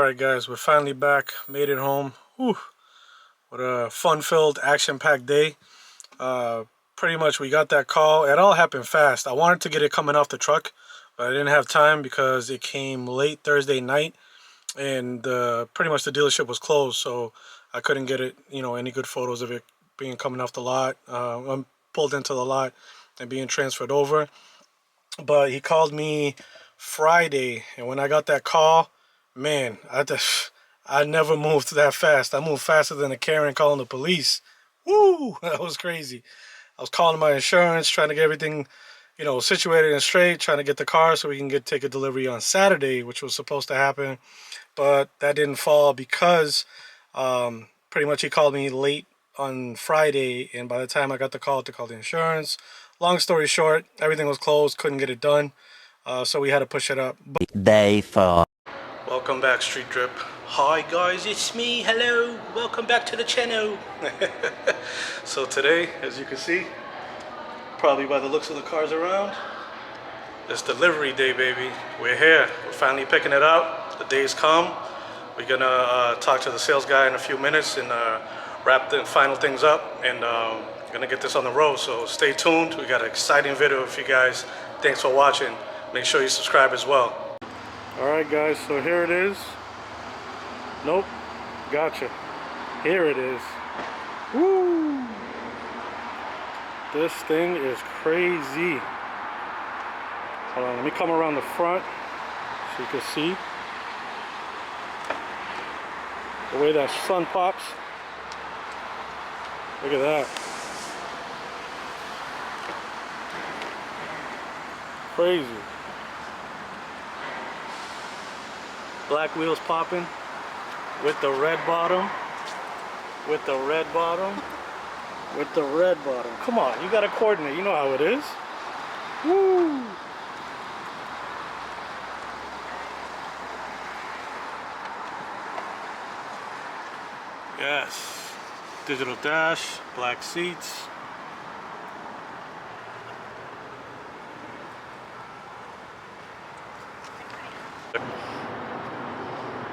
Alright guys, we're finally back, made it home. Whew. What a fun-filled, action-packed day. Pretty much we got that call. It all happened fast. I wanted to get it coming off the truck, but I didn't have time because it came late Thursday night and pretty much the dealership was closed, so I couldn't get it, any good photos of it being coming off the lot. I'm pulled into the lot and being transferred over. But he called me Friday, and when I got that call, man, I never moved that fast. I moved faster than a Karen calling the police. Woo! That was crazy. I was calling my insurance, trying to get everything, situated and straight, trying to get the car so we can take a delivery on Saturday, which was supposed to happen. But that didn't fall because pretty much he called me late on Friday, and by the time I got the call to call the insurance, long story short, everything was closed, couldn't get it done, so we had to push it up. Day 4. Welcome back, Street Drip. Hi guys, it's me. Hello, welcome back to the channel. So today, as you can see, probably by the looks of the cars around, it's delivery day, baby. We're here. We're finally picking it up. The day's come. We're gonna talk to the sales guy in a few minutes and wrap the final things up, and gonna get this on the road. So stay tuned. We got an exciting video for you guys. Thanks for watching. Make sure you subscribe as well. Alright guys, so here it is. Nope, gotcha. Here it is. Woo! This thing is crazy. Hold on, let me come around the front so you can see the way that sun pops. Look at that. Crazy. Black wheels popping with the red bottom, with the red bottom, with the red bottom. Come on, you gotta coordinate, you know how it is. Woo! Yes, digital dash, black seats.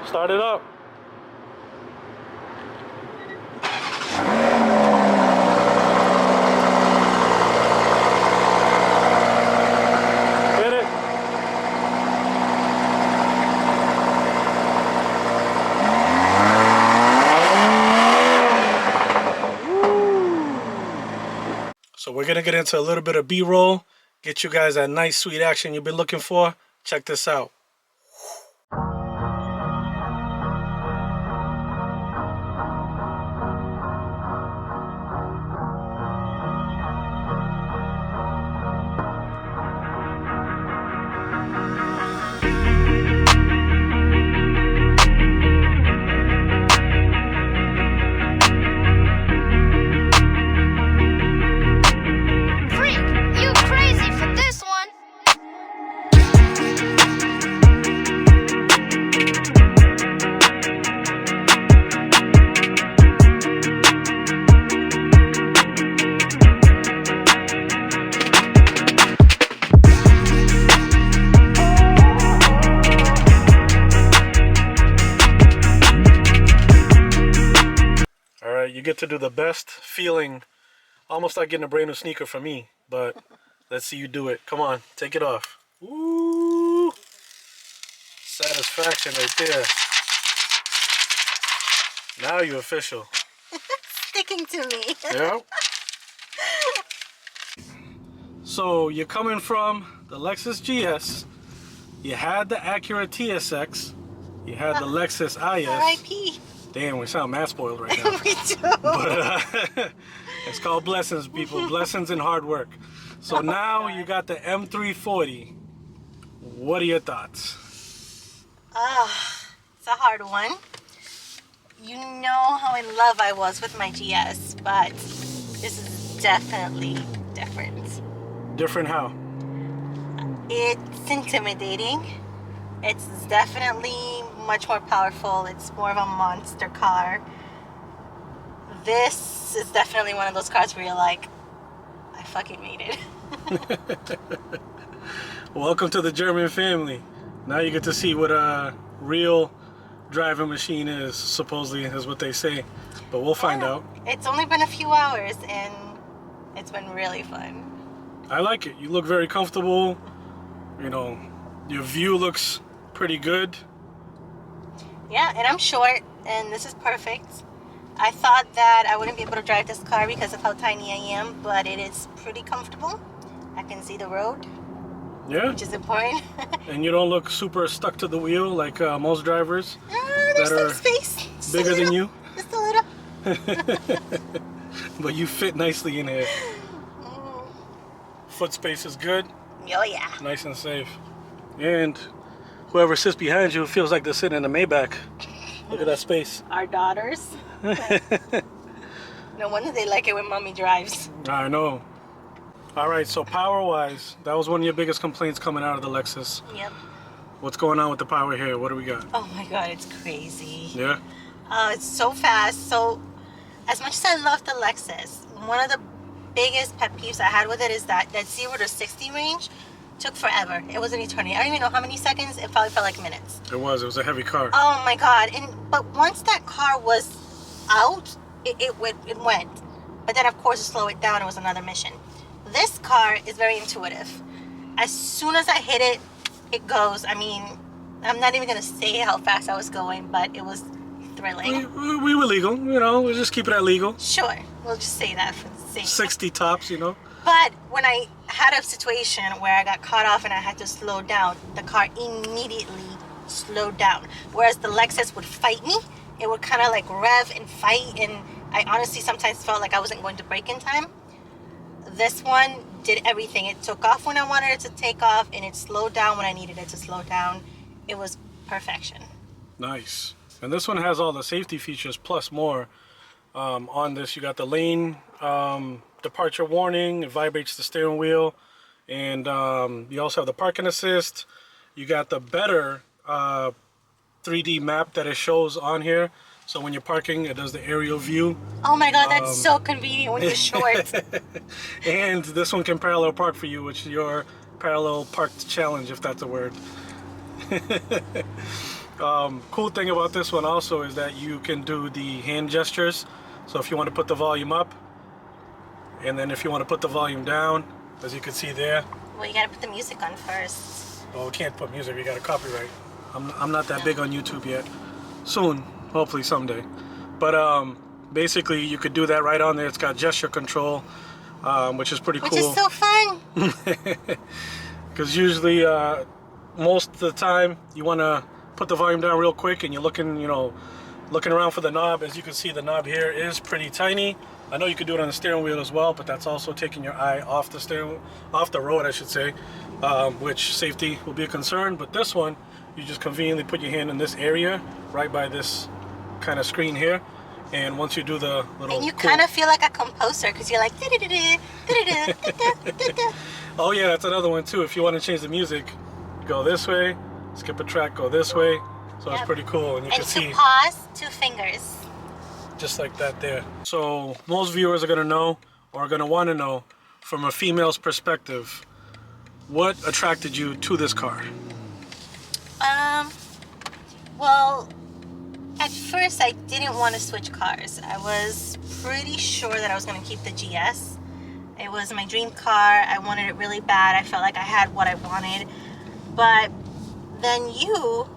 Start it up. Hit it. Woo. So we're gonna get into a little bit of B-roll, get you guys that nice sweet action you've been looking for. Check this out. You get to do the best feeling, almost like getting a brand new sneaker for me, but let's see you do it. Come on, take it off. Ooh, satisfaction right there. Now you're official. Sticking to me. Yeah. So you're coming from the Lexus GS, you had the Acura TSX, you had the Lexus IS. R.I.P. Damn, we sound mad spoiled right now. We do. But it's called blessings, people. Blessings and hard work. So now you got the M340. What are your thoughts? It's a hard one. You know how in love I was with my GS, but this is definitely different. Different how? It's intimidating. It's definitely much more powerful. It's more of a monster car. This is definitely one of those cars where you're like, I fucking made it. Welcome to the German family. Now you get to see what real driving machine is, supposedly, is what they say. But we'll find out. It's only been a few hours and it's been really fun. I like it. You look very comfortable. You know, your view looks pretty good. Yeah, and I'm short and this is perfect. I thought that I wouldn't be able to drive this car because of how tiny I am, but it is pretty comfortable. I can see the road, Yeah. which is important. And you don't look super stuck to the wheel like most drivers There's that some are space. Just bigger a than little. you. Just a little. But you fit nicely in here. Foot space is good, Oh yeah. nice and safe. And whoever sits behind you feels like they're sitting in a Maybach. Look at that space. Our daughters. No wonder they like it when mommy drives. I know. All right, so power-wise, that was one of your biggest complaints coming out of the Lexus. Yep. What's going on with the power here? What do we got? Oh my god, it's crazy. Yeah? It's so fast. So, as much as I love the Lexus, one of the biggest pet peeves I had with it is that 0 to 60 range took forever. It was an eternity. I don't even know how many seconds. It probably felt like minutes. It was a heavy car. Oh my god. But once that car was out, it went. But then of course to slow it down, it was another mission. This car is very intuitive. As soon as I hit it, it goes. I mean, I'm not even gonna say how fast I was going, but it was thrilling. We were legal, you know, we'll just keep it at legal. Sure, we'll just say that for the sake. 60 tops, you know. But when I had a situation where I got caught off and I had to slow down, the car immediately slowed down. Whereas the Lexus would fight me. It would kind of like rev and fight, and I honestly sometimes felt like I wasn't going to brake in time. This one did everything. It took off when I wanted it to take off, and it slowed down when I needed it to slow down. It was perfection. Nice. And this one has all the safety features plus more. On this, you got the lane departure warning. It vibrates the steering wheel, and you also have the parking assist. You got the better 3D map that it shows on here. So when you're parking, it does the aerial view. Oh my god, that's so convenient when you're short. And this one can parallel park for you, which is your parallel parked challenge, if that's a word. Cool thing about this one also is that you can do the hand gestures. So if you want to put the volume up, and then if you want to put the volume down, as you can see there. Well, you gotta put the music on first. Well, we can't put music, we got a copyright. I'm not that big on YouTube yet. Soon, hopefully someday. But basically you could do that right on there. It's got gesture control, which is pretty cool. Which is so fun. Because usually, most of the time, you want to put the volume down real quick, and you're looking, you know, looking around for the knob. As you can see, the knob here is pretty tiny. I know you could do it on the steering wheel as well, but that's also taking your eye off the road, I should say, which safety will be a concern. But this one, you just conveniently put your hand in this area, right by this kind of screen here. And once you do the little... And you kind of feel like a composer, because you're like... Oh yeah, that's another one too. If you want to change the music, go this way, skip a track, go this way. So it's pretty cool. And you can see... to pause, 2 fingers. Just like that there. So most viewers are going to know, or are going to want to know, from a female's perspective, what attracted you to this car? Well, at first I didn't want to switch cars. I was pretty sure that I was going to keep the GS. It was my dream car. I wanted it really bad. I felt like I had what I wanted. But then you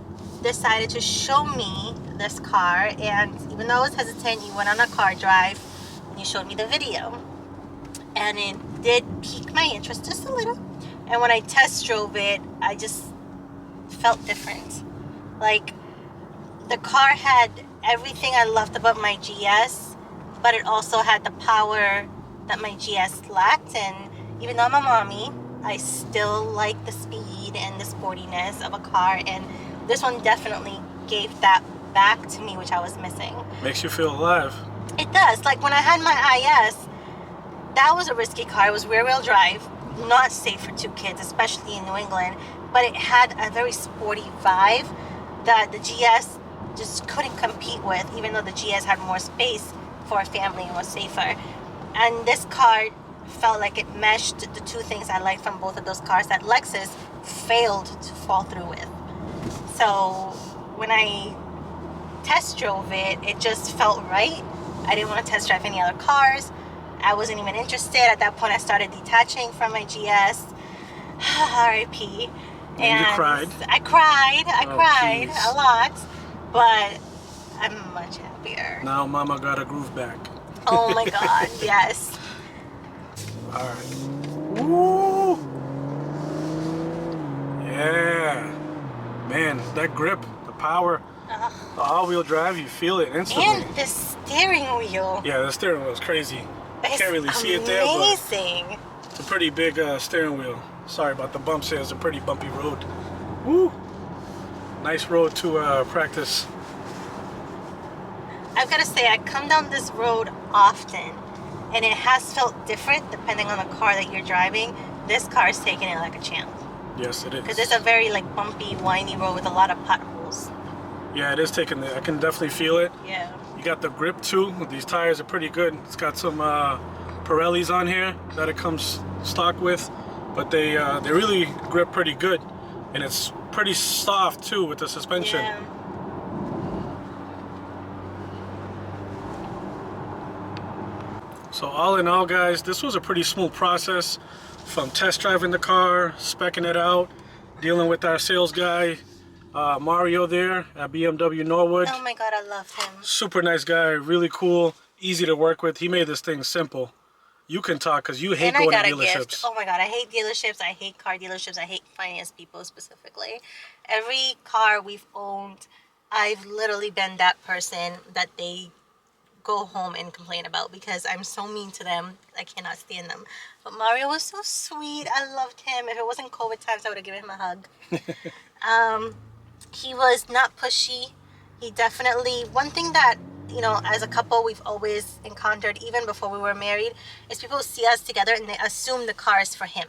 decided to show me this car, and even though I was hesitant, you went on a car drive and you showed me the video. And it did pique my interest just a little. And when I test drove it, I just felt different. Like, the car had everything I loved about my GS, but it also had the power that my GS lacked. And even though I'm a mommy, I still like the speed and the sportiness of a car, and this one definitely gave that back to me, which I was missing. Makes you feel alive. It does. Like when I had my IS, that was a risky car. It was rear-wheel drive, not safe for 2 kids, especially in New England, but it had a very sporty vibe that the GS just couldn't compete with, even though the GS had more space for a family and was safer. And this car felt like it meshed the 2 things I liked from both of those cars that Lexus failed to fall through with. So when I test drove it, it just felt right. I didn't want to test drive any other cars. I wasn't even interested. At that point, I started detaching from my GS. R.I.P. And you cried. I cried Geez. a lot, but I'm much happier. Now Mama got a groove back. Oh my God, yes. All right. Woo! Yeah. Man, that grip, the power, the all-wheel drive, you feel it instantly. And the steering wheel. Yeah, the steering wheel is crazy. It's Can't really see it there, but amazing. it's a pretty big steering wheel. Sorry about the bumps here. It's a pretty bumpy road. Woo! Nice road to practice. I've got to say, I come down this road often, and it has felt different depending on the car that you're driving. This car is taking it like a champ. Yes, it is. Because it's a very like bumpy, windy road with a lot of potholes. Yeah, it is taking it. I can definitely feel it. Yeah. You got the grip too. These tires are pretty good. It's got some Pirellis on here that it comes stock with, but they really grip pretty good, and it's pretty soft too with the suspension. Yeah. So all in all, guys, this was a pretty smooth process from test driving the car, speccing it out, dealing with our sales guy, Mario there at BMW Norwood. Oh my God, I love him. Super nice guy, really cool, easy to work with. He made this thing simple. You can talk because you hate going to dealerships. Gift. Oh my God, I hate dealerships. I hate car dealerships. I hate finance people specifically. Every car we've owned, I've literally been that person that they go home and complain about because I'm so mean to them. I cannot stand them. But Mario was so sweet. I loved him. If it wasn't COVID times, I would have given him a hug. He was not pushy. He definitely, one thing that, you know, as a couple, we've always encountered, even before we were married, is people see us together and they assume the car is for him.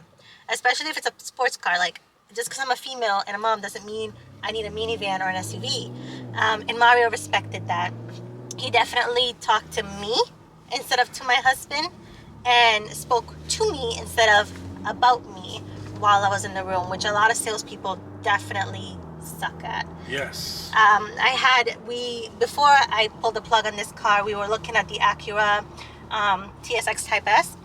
Especially if it's a sports car. Like, just because I'm a female and a mom doesn't mean I need a minivan or an SUV. And Mario respected that. He definitely talked to me instead of to my husband, and spoke to me instead of about me while I was in the room, which a lot of salespeople definitely suck at. Yes. Before I pulled the plug on this car, we were looking at the Acura TSX Type S.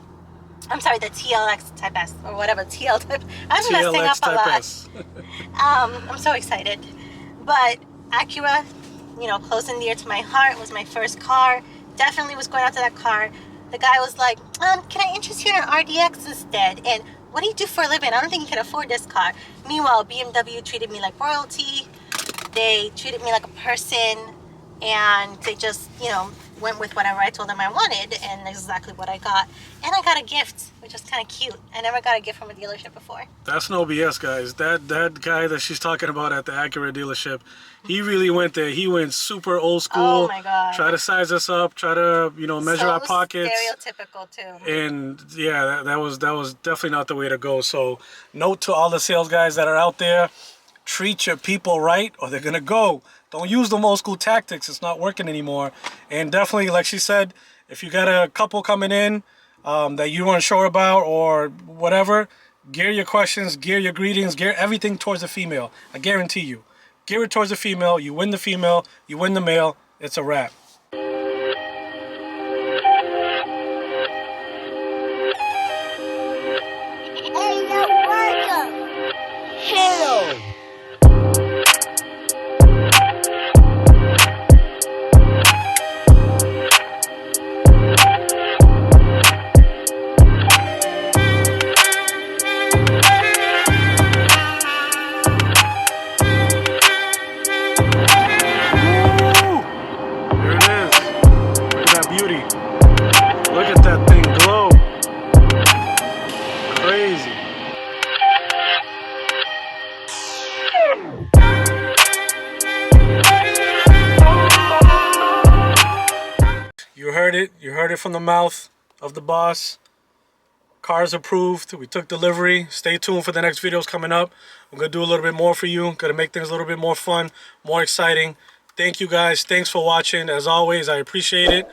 I'm sorry, the TLX Type S, or whatever, TL Type. I'm messing up a lot. I'm so excited. But Acura, you know, close and dear to my heart, was my first car. Definitely was going out to that car. The guy was like, can I interest you in an RDX instead? And what do you do for a living? I don't think you can afford this car. Meanwhile, BMW treated me like royalty. They treated me like a person, and they just, you know, went with whatever I told them I wanted, and exactly what I got. And I got a gift, which was kind of cute. I never got a gift from a dealership before. That's no BS, guys. That guy that she's talking about at the Acura dealership, he really went there. He went super old school. Oh my God. Try to size us up, try to, you know, measure our pockets. Stereotypical too. And yeah, that was definitely not the way to go. So note to all the sales guys that are out there, treat your people right or they're gonna go. Don't use them old school tactics. It's not working anymore. And definitely, like she said, if you got a couple coming in that you weren't sure about or whatever, gear your questions, gear your greetings, gear everything towards the female. I guarantee you. Gear it towards the female. You win the female. You win the male. It's a wrap. Hello. You heard it from the mouth of the boss. Car's approved. We took delivery. Stay tuned for the next videos coming up. I'm going to do a little bit more for you. Going to make things a little bit more fun, more exciting. Thank you guys. Thanks for watching. As always, I appreciate it.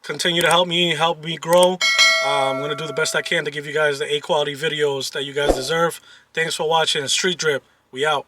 Continue to help me grow. I'm going to do the best I can to give you guys the A quality videos that you guys deserve. Thanks for watching. Street Drip. We out.